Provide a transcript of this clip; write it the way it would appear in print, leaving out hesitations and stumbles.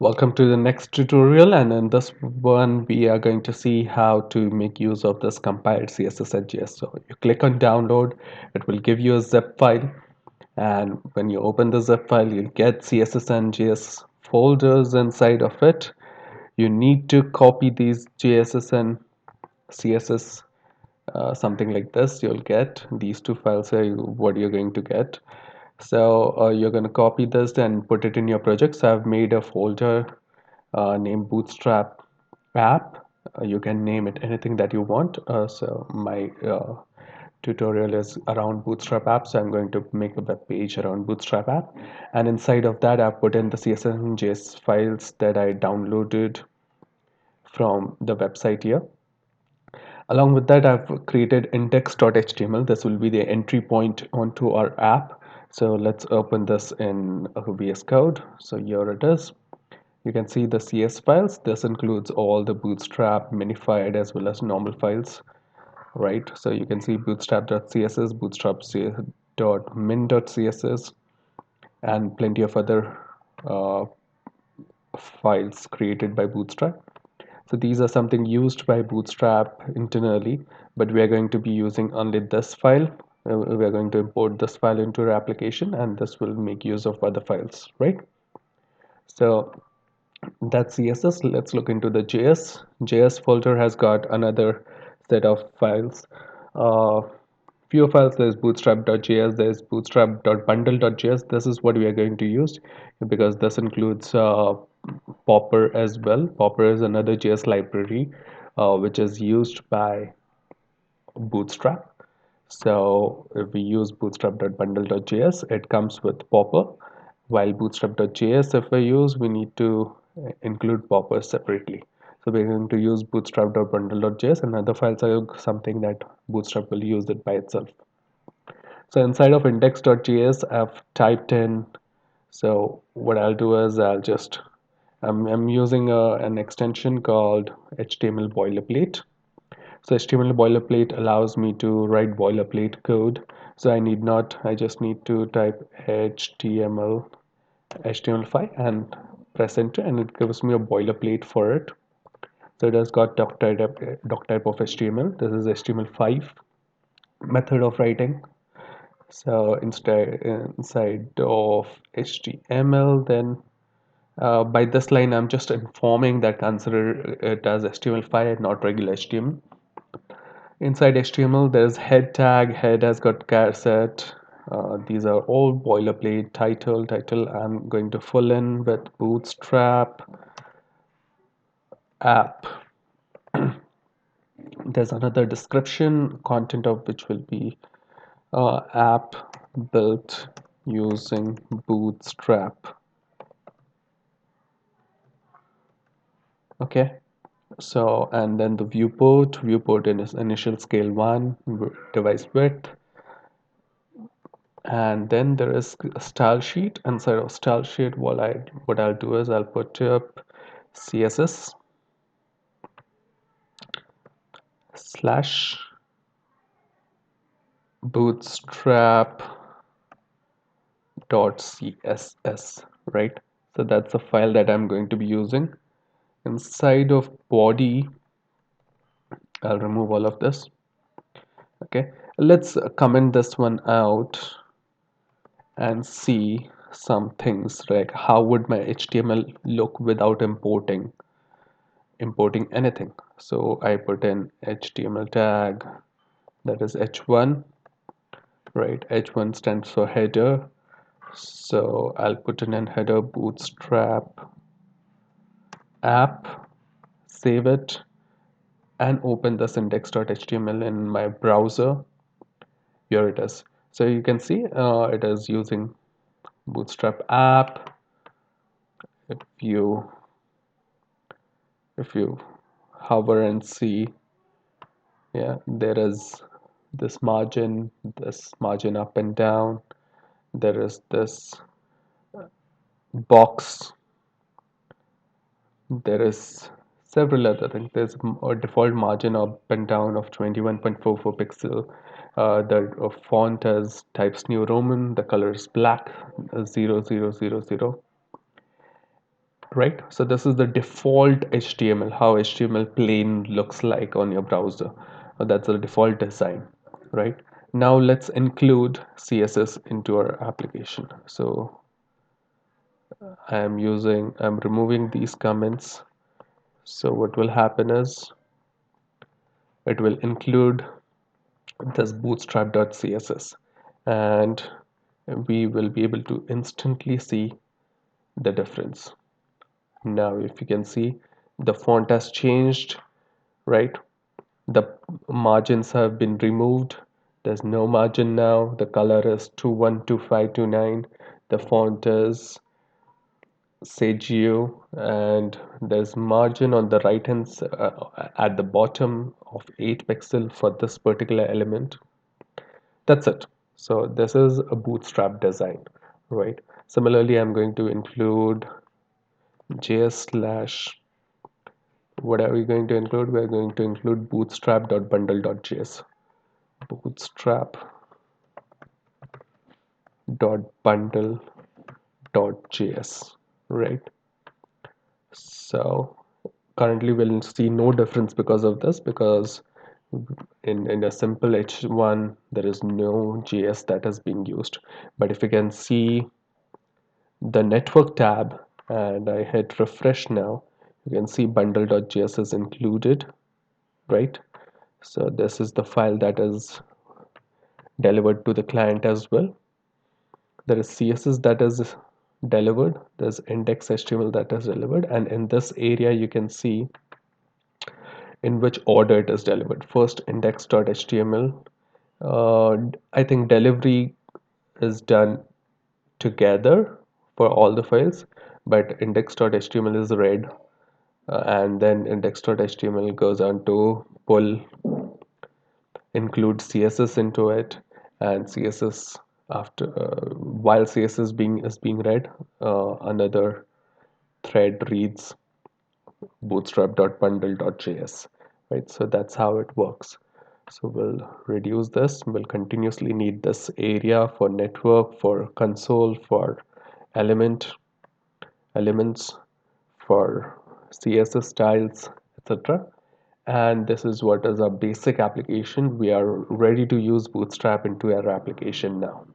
Welcome to the next tutorial, and in this one we are going to see how to make use of this compiled CSS and JS. So you click on download, it will give you a zip file, and when you open the zip file you'll get CSS and JS folders inside of it. You need to copy these JSS and CSS, something like this. You'll get these two files are what you're going to get. So you're going to copy this and put it in your project. So I've made a folder named Bootstrap app. You can name it anything that you want. So my tutorial is around Bootstrap app. So I'm going to make a web page around Bootstrap app. And inside of that, I've put in the CSS and JS files that I downloaded from the website here. Along with that, I've created index.html. This will be the entry point onto our app. So let's open this in VS Code. So here it is. You can see the CS files. This includes all the Bootstrap minified as well as normal files, right? So you can see bootstrap.css, bootstrap.min.css, and plenty of other uh, files created by Bootstrap. So these are something used by Bootstrap internally, but we are going to be using only this file. We are going to import this file into our application, and this will make use of other files, right? So that's CSS. Let's look into the JS. JS folder has got another set of files. Uh, few files. There's bootstrap.js, there's bootstrap.bundle.js. This is what we are going to use because this includes Popper as well. Popper is another JS library which is used by Bootstrap. So if we use bootstrap.bundle.js, it comes with Popper. While bootstrap.js, if we use, we need to include Popper separately. So we're going to use bootstrap.bundle.js, and other files are something that Bootstrap will use it by itself. So inside of index.js, I've typed in. So what I'll do is I'm using an extension called HTML boilerplate. So HTML boilerplate allows me to write boilerplate code. So I just need to type HTML5 and press enter, and it gives me a boilerplate for it. So it has got doc type of HTML. This is HTML5 method of writing. So inside of HTML, then by this line, I'm just informing that consider it as HTML5 and not regular HTML. Inside HTML, there's head tag. Head has got char set. These are all boilerplate. Title. I'm going to fill in with Bootstrap app. There's another description, content of which will be app built using Bootstrap. Okay. So, and then the viewport in its initial scale 1, device width, and then there is a style sheet. Inside of style sheet, what I'll do is I'll put up css slash bootstrap dot css, right? So that's the file that I'm going to be using. Inside of body, I'll remove all of this. Okay, let's comment this one out and see some things like how would my HTML look without importing anything. So I put in HTML tag, that is h1, right? H1 stands for header. So I'll put in header bootstrap app, save it, and open this index.html in my browser. Here it is. So you can see it is using bootstrap app. If you if you hover and see, yeah, there is this margin up and down. There is this box. There is several other things. There's a default margin up and down of 21.44 pixel. The font is Times New Roman. The color is black, 0000. right? So this is the default HTML, how HTML plain looks like on your browser. That's the default design, right? Now let's include CSS into our application. So I'm removing these comments. So what will happen is it will include this bootstrap.css, and we will be able to instantly see the difference. Now if you can see, the font has changed, right? The margins have been removed. There's no margin now. The color is 212529. The font is Sagio, and there's margin on the right hand at the bottom of 8 pixel for this particular element. That's it. So this is a bootstrap design, right? Similarly, I'm going to include js slash, what are we going to include? We're going to include bootstrap.bundle.js. bootstrap.bundle.js, right? So currently we'll see no difference because of this, because in a simple h1 there is no js that is being used. But if you can see the network tab and I hit refresh now, you can see bundle.js is included, right? So this is the file that is delivered to the client as well. There is css that is delivered, there's index html that is delivered, and in this area you can see in which order it is delivered. First index.html, I think delivery is done together for all the files, but index.html is read, and then index.html goes on to pull, include css into it, and css after while css being read, another thread reads bootstrap.bundle.js, right? So that's how it works. So we'll reduce this. We'll continuously need this area for network, for console, for element elements, for css styles, etc. And this is what is our basic application. We are ready to use bootstrap into our application now.